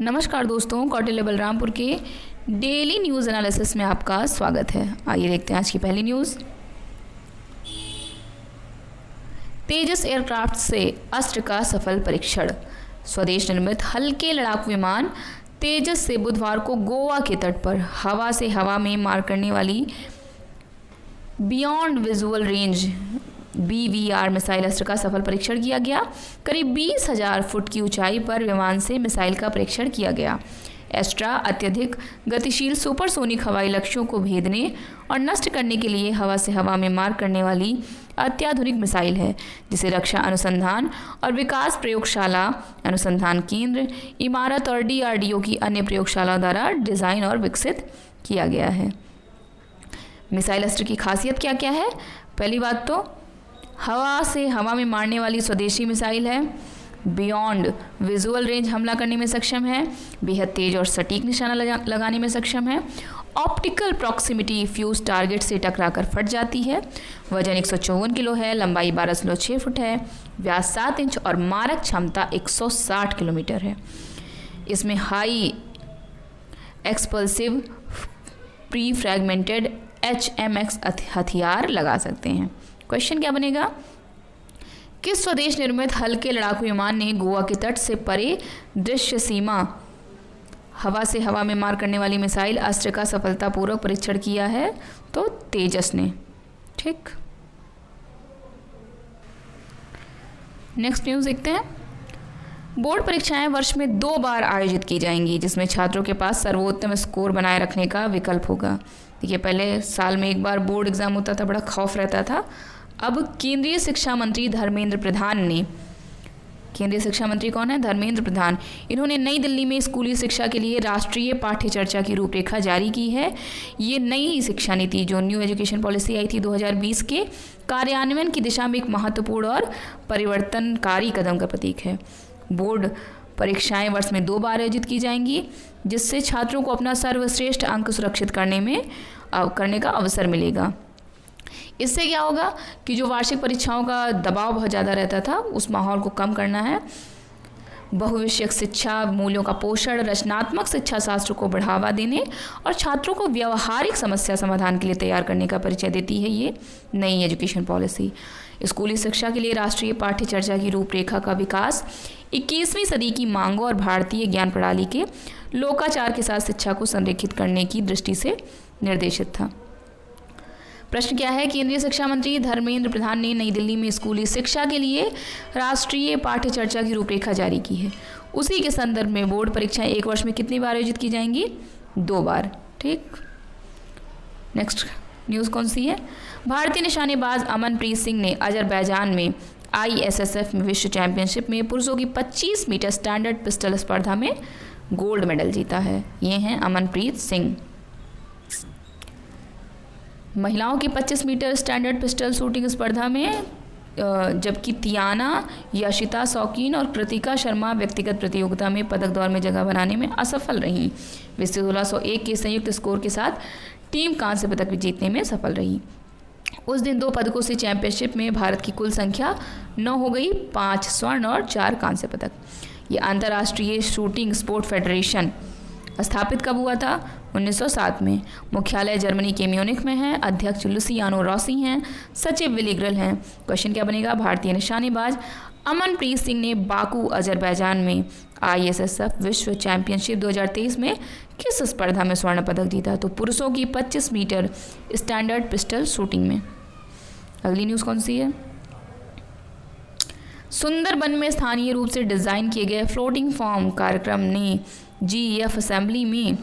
नमस्कार दोस्तों, कौटिल्य बलरामपुर के डेली न्यूज़ एनालिसिस में आपका स्वागत है। आइए देखते हैं आज की पहली न्यूज़। तेजस एयरक्राफ्ट से अस्त्र का सफल परीक्षण। स्वदेश निर्मित हल्के लड़ाकू विमान तेजस से बुधवार को गोवा के तट पर हवा से हवा में मार करने वाली beyond visual range BVR missile अस्त्र का सफल परीक्षण किया गया। करीब 20,000 फुट की ऊंचाई पर विमान से मिसाइल का परीक्षण किया गया। एस्ट्रा अत्यधिक गतिशील सुपरसोनिक हवाई लक्ष्यों को भेदने और नष्ट करने के लिए हवा से हवा में मार करने वाली अत्याधुनिक मिसाइल है, जिसे रक्षा अनुसंधान और विकास प्रयोगशाला, अनुसंधान केंद्र, इमारत और DRDO की अन्य प्रयोगशालाओं द्वारा डिज़ाइन और विकसित किया गया है। मिसाइल अस्त्र की खासियत क्या क्या है? पहली बात तो हवा से हवा में मारने वाली स्वदेशी मिसाइल है, बियॉन्ड विजुअल रेंज हमला करने में सक्षम है, बेहद तेज और सटीक निशाना लगाने में सक्षम है, ऑप्टिकल प्रॉक्सिमिटी फ्यूज टारगेट से टकराकर फट जाती है, वजन 154 किलो है, लंबाई 12.6 फुट है, व्यास 7 इंच और मारक क्षमता 160 किलोमीटर है। इसमें high explosive pre fragmented HMX हथियार लगा सकते हैं। क्वेश्चन क्या बनेगा? किस स्वदेश निर्मित हल्के लड़ाकू विमान ने गोवा के तट से परे दृश्य सीमा हवा से हवा में मार करने वाली मिसाइल अस्त्र का सफलतापूर्वक परीक्षण किया है? तो तेजस ने। ठीक, नेक्स्ट न्यूज़ देखते हैं। बोर्ड परीक्षाएं वर्ष में 2 बार आयोजित की जाएंगी, जिसमें छात्रों के पास सर्वोत्तम स्कोर बनाए रखने का विकल्प होगा। देखिए, पहले साल में एक बार बोर्ड एग्जाम होता था, बड़ा खौफ रहता था। अब केंद्रीय शिक्षा मंत्री धर्मेंद्र प्रधान ने, केंद्रीय शिक्षा मंत्री कौन है? धर्मेंद्र प्रधान। इन्होंने नई दिल्ली में स्कूली शिक्षा के लिए राष्ट्रीय पाठ्य चर्चा की रूपरेखा जारी की है। ये नई शिक्षा नीति जो न्यू एजुकेशन पॉलिसी आई थी 2020 के कार्यान्वयन की दिशा में एक महत्वपूर्ण और परिवर्तनकारी कदम का प्रतीक है। बोर्ड परीक्षाएं वर्ष में 2 बार आयोजित की जाएंगी, जिससे छात्रों को अपना सर्वश्रेष्ठ अंक सुरक्षित करने का अवसर मिलेगा। इससे क्या होगा कि जो वार्षिक परीक्षाओं का दबाव बहुत ज़्यादा रहता था, उस माहौल को कम करना है। बहुविषयक शिक्षा, मूल्यों का पोषण, रचनात्मक शिक्षा शास्त्र को बढ़ावा देने और छात्रों को व्यावहारिक समस्या समाधान के लिए तैयार करने का परिचय देती है ये नई एजुकेशन पॉलिसी। स्कूली शिक्षा के लिए राष्ट्रीय पाठ्य चर्चा की रूपरेखा का विकास 21वीं सदी की मांगों और भारतीय ज्ञान प्रणाली के लोकाचार के साथ शिक्षा को संरेखित करने की दृष्टि से निर्देशित था। प्रश्न क्या है? केंद्रीय शिक्षा मंत्री धर्मेंद्र प्रधान ने नई दिल्ली में स्कूली शिक्षा के लिए राष्ट्रीय पाठ्य चर्चा की रूपरेखा जारी की है। उसी के संदर्भ में बोर्ड परीक्षाएं एक वर्ष में कितनी बार आयोजित की जाएंगी? 2 बार। ठीक, नेक्स्ट न्यूज़ कौन सी है? भारतीय निशानेबाज अमनप्रीत सिंह ने अजरबैजान में ISSF में विश्व चैंपियनशिप में पुरुषों की 25 मीटर स्टैंडर्ड पिस्टल स्पर्धा में गोल्ड मेडल जीता है। ये हैं अमनप्रीत सिंह। महिलाओं की 25 मीटर स्टैंडर्ड पिस्टल शूटिंग स्पर्धा में जबकि तियाना, यशिता शौकीन और कृतिका शर्मा व्यक्तिगत प्रतियोगिता में पदक दौर में जगह बनाने में असफल रहीं। वे 1601 के संयुक्त स्कोर के साथ टीम कांस्य पदक भी जीतने में सफल रही। उस दिन 2 पदकों से चैंपियनशिप में भारत की कुल संख्या 9 हो गई, 5 स्वर्ण और 4 कांस्य पदक। ये अंतर्राष्ट्रीय शूटिंग स्पोर्ट फेडरेशन स्थापित कब हुआ था? 1907 में। मुख्यालय जर्मनी के म्यूनिख में है। अध्यक्ष लुसियानो रॉसी हैं। सचिव विली ग्रिल हैं। क्वेश्चन क्या बनेगा? भारतीय निशानेबाज अमनप्रीत सिंह ने बाकू अजरबैजान में ISSF विश्व चैंपियनशिप 2023 में किस स्पर्धा में स्वर्ण पदक जीता? तो पुरुषों की 25 मीटर स्टैंडर्ड पिस्टल शूटिंग में। अगली न्यूज़ कौन सी है? सुंदरबन में स्थानीय रूप से डिज़ाइन किए गए फ्लोटिंग फॉर्म कार्यक्रम ने GEF असेंबली में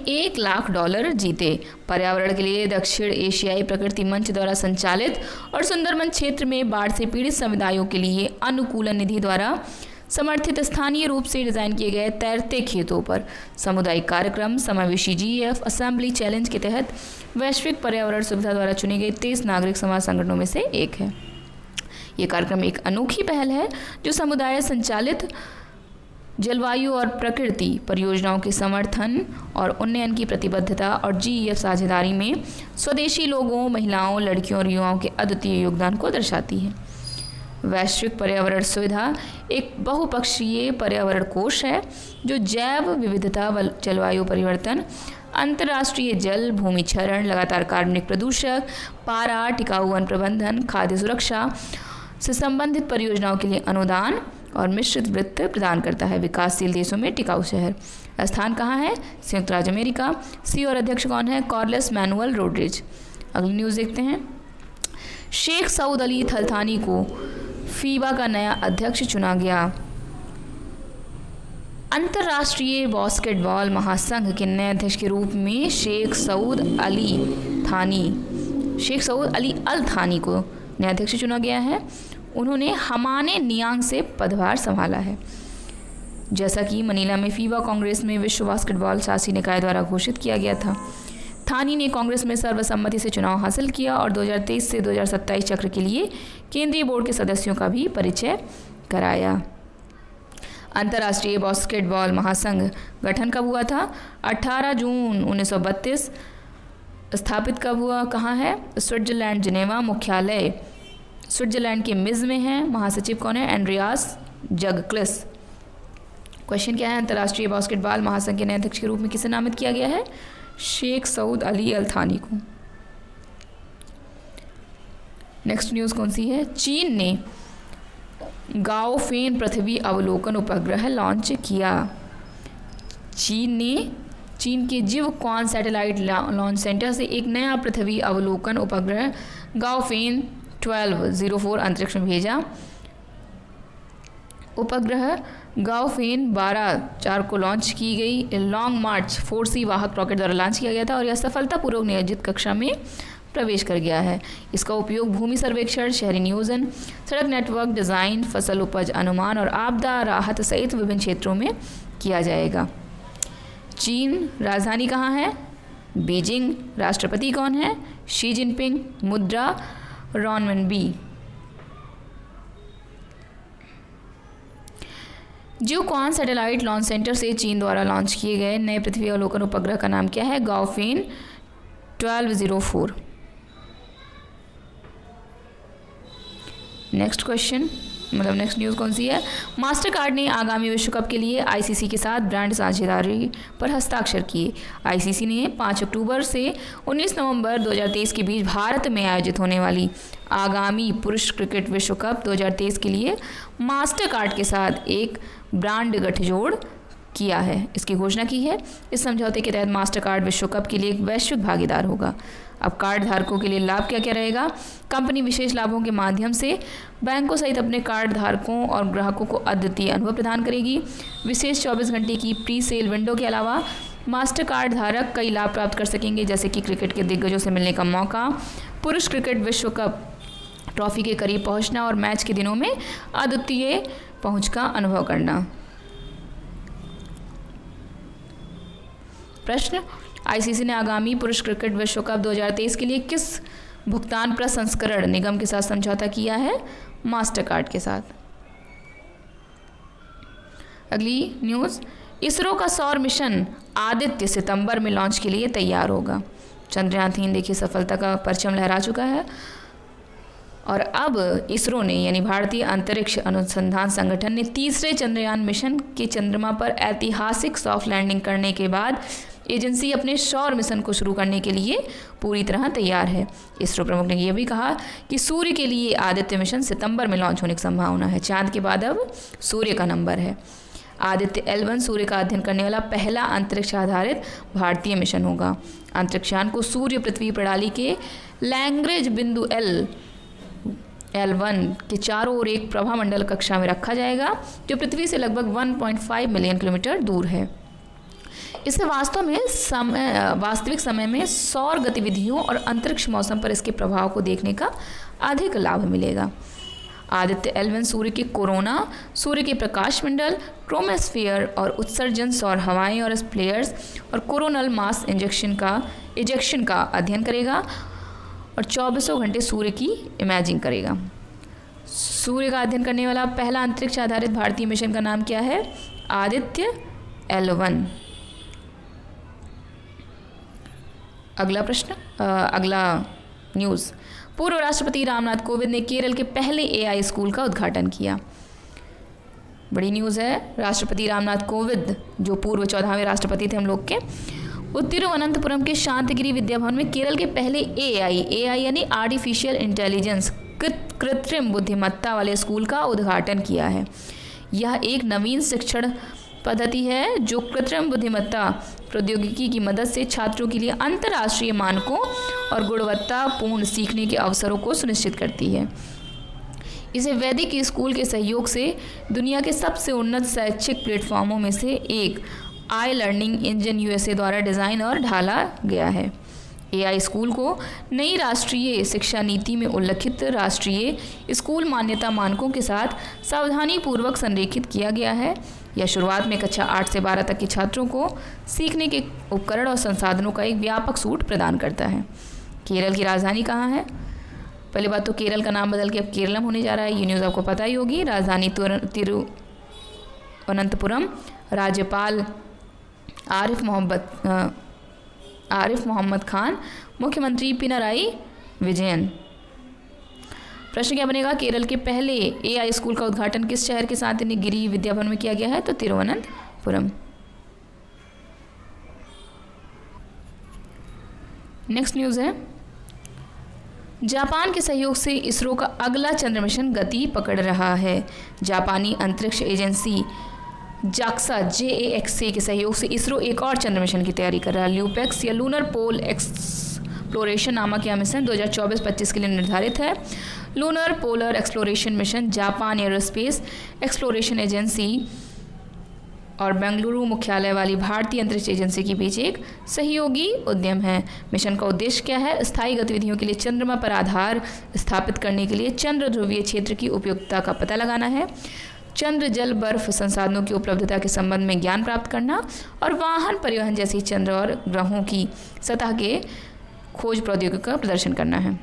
$1 लाख जीते। पर्यावरण के लिए दक्षिण एशियाई प्रकृति मंच द्वारा संचालित और सुंदरबन क्षेत्र में बाढ़ से पीड़ित समुदायों के लिए अनुकूलन निधि द्वारा समर्थित स्थानीय रूप से डिज़ाइन किए गए तैरते खेतों पर सामुदायिक कार्यक्रम समावेशी GEF असेंबली चैलेंज के तहत वैश्विक पर्यावरण सुविधा द्वारा चुने गए 23 नागरिक समाज संगठनों में से एक है। ये कार्यक्रम एक अनोखी पहल है जो समुदाय संचालित जलवायु और प्रकृति परियोजनाओं के समर्थन और उन्नयन की प्रतिबद्धता और GEF साझेदारी में स्वदेशी लोगों, महिलाओं, लड़कियों और युवाओं के अद्वितीय योगदान को दर्शाती है। वैश्विक पर्यावरण सुविधा एक बहुपक्षीय पर्यावरण कोष है जो जैव विविधता व जलवायु परिवर्तन, अंतर्राष्ट्रीय जल भूमि क्षरण, लगातार कार्बनिक प्रदूषक, पारा, टिकाऊ वन प्रबंधन, खाद्य सुरक्षा से संबंधित परियोजनाओं के लिए अनुदान और मिश्रित वित्त प्रदान करता है। विकासशील देशों में टिकाऊ शहर स्थान कहाँ है? संयुक्त राज्य अमेरिका। सी और अध्यक्ष कौन है? Carlos Manuel Rodriguez. अगली न्यूज़ देखते हैं। शेख सऊद अली अल थानी को फीबा का नया अध्यक्ष चुना गया। अंतर्राष्ट्रीय बास्केटबॉल महासंघ के नए अध्यक्ष के रूप में शेख सऊद अली अल थानी को नया अध्यक्ष चुना गया है। उन्होंने हमाने नियांग से पदभार संभाला है। जैसा कि मनीला में फीबा कांग्रेस में विश्व बास्केटबॉल शासी निकाय द्वारा घोषित किया गया था। थानी ने कांग्रेस में सर्वसम्मति से चुनाव हासिल किया और 2023 से 2027 चक्र के लिए केंद्रीय बोर्ड के सदस्यों का भी परिचय कराया। अंतर्राष्ट्रीय बास्केटबॉल महासंघ गठन कब हुआ था? 18 जून 1932। स्थापित कब हुआ? कहाँ है? Switzerland, Geneva. मुख्यालय स्विट्जरलैंड के मिज में है। महासचिव कौन है? एंड्रियास जगक्लिस। क्वेश्चन क्या है? अंतर्राष्ट्रीय बास्केटबॉल महासंघ के नए अध्यक्ष के रूप में किसे नामित किया गया है? शेख सऊद अली अल थानी को। नेक्स्ट न्यूज़ कौन सी है? चीन ने गाओफेन पृथ्वी अवलोकन उपग्रह लॉन्च किया। चीन के जिवक्वान सैटेलाइट लॉन्च सेंटर से एक नया पृथ्वी अवलोकन उपग्रह गाओफेन 1204 अंतरिक्ष में भेजा। उपग्रह गाओफेन 12/4 को लॉन्च की गई लॉन्ग मार्च 4C वाहक रॉकेट द्वारा लॉन्च किया गया था और यह सफलतापूर्वक नियोजित कक्षा में प्रवेश कर गया है। इसका उपयोग भूमि सर्वेक्षण, शहरी नियोजन, सड़क नेटवर्क डिज़ाइन, फसल उपज अनुमान और आपदा राहत सहित विभिन्न क्षेत्रों में किया जाएगा। चीन राजधानी कहाँ है? बीजिंग। राष्ट्रपति कौन है? Xi Jinping. मुद्रा रॉनमनबी। जिवक्वान सैटेलाइट लॉन्च सेंटर से चीन द्वारा लॉन्च किए गए नए पृथ्वी अवलोकन उपग्रह का नाम क्या है? गाओफेन 1204। नेक्स्ट क्वेश्चन नेक्स्ट न्यूज़ कौन सी है? मास्टरकार्ड ने आगामी विश्व कप के लिए आईसीसी के साथ ब्रांड साझेदारी पर हस्ताक्षर किए। आईसीसी ने 5 अक्टूबर से 19 नवंबर 2023 के बीच भारत में आयोजित होने वाली आगामी पुरुष क्रिकेट विश्व कप 2023 के लिए मास्टरकार्ड के साथ एक ब्रांड गठजोड़ किया है। इसकी घोषणा की है। इस समझौते के तहत मास्टरकार्ड विश्व कप के लिए एक वैश्विक भागीदार होगा। अब कार्ड धारकों के लिए लाभ क्या क्या रहेगा? कंपनी विशेष लाभों के माध्यम से बैंकों सहित अपने कार्ड धारकों और ग्राहकों को अद्वितीय अनुभव प्रदान करेगी। विशेष 24 घंटे की प्री सेल विंडो के अलावा मास्टर कार्ड धारक कई लाभ प्राप्त कर सकेंगे, जैसे कि क्रिकेट के दिग्गजों से मिलने का मौका, पुरुष क्रिकेट विश्व कप ट्रॉफी के करीब पहुंचना और मैच के दिनों में अद्वितीय पहुंच का अनुभव करना। प्रश्न: आईसीसी ने आगामी पुरुष क्रिकेट विश्व कप 2023 के लिए किस भुगतान प्रसंस्करण निगम के साथ समझौता किया है? मास्टरकार्ड के साथ। अगली न्यूज़: इसरो का सौर मिशन आदित्य सितंबर में लॉन्च के लिए तैयार होगा। चंद्रयान 3 देखिए सफलता का परचम लहरा चुका है और अब इसरो ने यानी भारतीय अंतरिक्ष अनुसंधान संगठन ने तीसरे चंद्रयान मिशन के चंद्रमा पर ऐतिहासिक सॉफ्ट लैंडिंग करने के बाद एजेंसी अपने सौर मिशन को शुरू करने के लिए पूरी तरह तैयार है। इसरो प्रमुख ने यह भी कहा कि सूर्य के लिए आदित्य मिशन सितंबर में लॉन्च होने की संभावना है। चांद के बाद अब सूर्य का नंबर है। आदित्य L1 सूर्य का अध्ययन करने वाला पहला अंतरिक्ष आधारित भारतीय मिशन होगा। अंतरिक्षयान को सूर्य पृथ्वी प्रणाली के लैग्रेंज बिंदु L1 के चारों ओर एक प्रभामंडल कक्षा में रखा जाएगा जो पृथ्वी से लगभग 1.5 मिलियन किलोमीटर दूर है। इससे वास्तविक समय में सौर गतिविधियों और अंतरिक्ष मौसम पर इसके प्रभाव को देखने का अधिक लाभ मिलेगा। आदित्य L1 सूर्य के कोरोना, सूर्य के प्रकाश मंडल, क्रोमोस्फीयर और उत्सर्जन, सौर हवाएं और स्प्लेयर्स और कोरोनल मास इजेक्शन का अध्ययन करेगा और 24 घंटे सूर्य की इमेजिंग करेगा। सूर्य का अध्ययन करने वाला पहला अंतरिक्ष आधारित भारतीय मिशन का नाम क्या है? आदित्य L1। अगला न्यूज़: पूर्व राष्ट्रपति रामनाथ कोविंद ने केरल के पहले एआई स्कूल का उद्घाटन किया। बड़ी न्यूज़ है। राष्ट्रपति रामनाथ कोविंद जो पूर्व 14वें राष्ट्रपति थे हम लोग के, वो तिरुवनंतपुरम के शांतिगिरी विद्या भवन में केरल के पहले एआई यानी आर्टिफिशियल इंटेलिजेंस कृत्रिम बुद्धिमत्ता वाले स्कूल का उद्घाटन किया है। यह एक नवीन शिक्षण पद्धति है जो कृत्रिम बुद्धिमत्ता प्रौद्योगिकी की मदद से छात्रों के लिए अंतर्राष्ट्रीय मानकों और गुणवत्तापूर्ण सीखने के अवसरों को सुनिश्चित करती है। इसे वैदिक स्कूल के सहयोग से दुनिया के सबसे उन्नत शैक्षिक प्लेटफॉर्मों में से एक आई लर्निंग इंजन यूएसए द्वारा डिज़ाइन और ढाला गया है। एआई स्कूल को नई राष्ट्रीय शिक्षा नीति में उल्लिखित राष्ट्रीय स्कूल मान्यता मानकों के साथ सावधानीपूर्वक संरेखित किया गया है। यह शुरुआत में कक्षा 8 से 12 तक के छात्रों को सीखने के उपकरण और संसाधनों का एक व्यापक सूट प्रदान करता है। केरल की राजधानी कहाँ है? पहली बात तो केरल का नाम बदल के अब केरलम होने जा रहा है, ये न्यूज़ आपको पता ही होगी। राजधानी तिरुवनंतपुरम। राज्यपाल आरिफ मोहम्मद खान। मुख्यमंत्री पिनराई विजयन। प्रश्न क्या बनेगा? केरल के पहले एआई स्कूल का उद्घाटन किस शहर के शांतिगिरी विद्या भवन में किया गया है? तो तिरुवनंतपुरम। नेक्स्ट न्यूज़ है, जापान के सहयोग से इसरो का अगला चंद्र मिशन गति पकड़ रहा है। जापानी अंतरिक्ष एजेंसी जाक्सा JAXA के सहयोग से इसरो एक और चंद्र मिशन की तैयारी कर रहा है। ल्यूपेक्स या लूनर पोल एक्सप्लोरेशन नामक यह मिशन 2024-25 के लिए निर्धारित है। Lunar polar exploration mission Japan aerospace exploration agency और बेंगलुरु मुख्यालय वाली भारतीय अंतरिक्ष एजेंसी के बीच एक सहयोगी उद्यम है। मिशन का उद्देश्य क्या है? स्थायी गतिविधियों के लिए चंद्रमा पर आधार स्थापित करने के लिए चंद्र ध्रुवीय क्षेत्र की उपयुक्तता का पता लगाना है, चंद्र जल बर्फ संसाधनों की उपलब्धता के संबंध में ज्ञान प्राप्त करना और वाहन परिवहन जैसी चंद्र और ग्रहों की सतह के खोज प्रौद्योगिकी का प्रदर्शन करना है।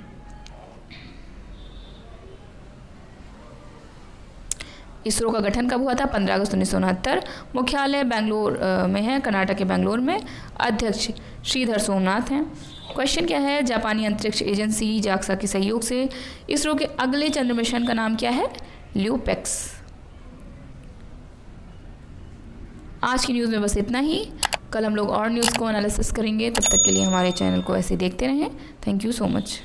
इसरो का गठन कब हुआ था? 15 अगस्त 1969। मुख्यालय बेंगलोर में है, कर्नाटक के बेंगलोर में। अध्यक्ष श्रीधर सोमनाथ हैं। क्वेश्चन क्या है? जापानी अंतरिक्ष एजेंसी जाक्सा के सहयोग से इसरो के अगले चंद्र मिशन का नाम क्या है? ल्यूपेक्स। आज की न्यूज़ में बस इतना ही। कल हम लोग और न्यूज़ को एनालिसिस करेंगे। तब तक के लिए हमारे चैनल को ऐसे देखते रहें। Thank you so much.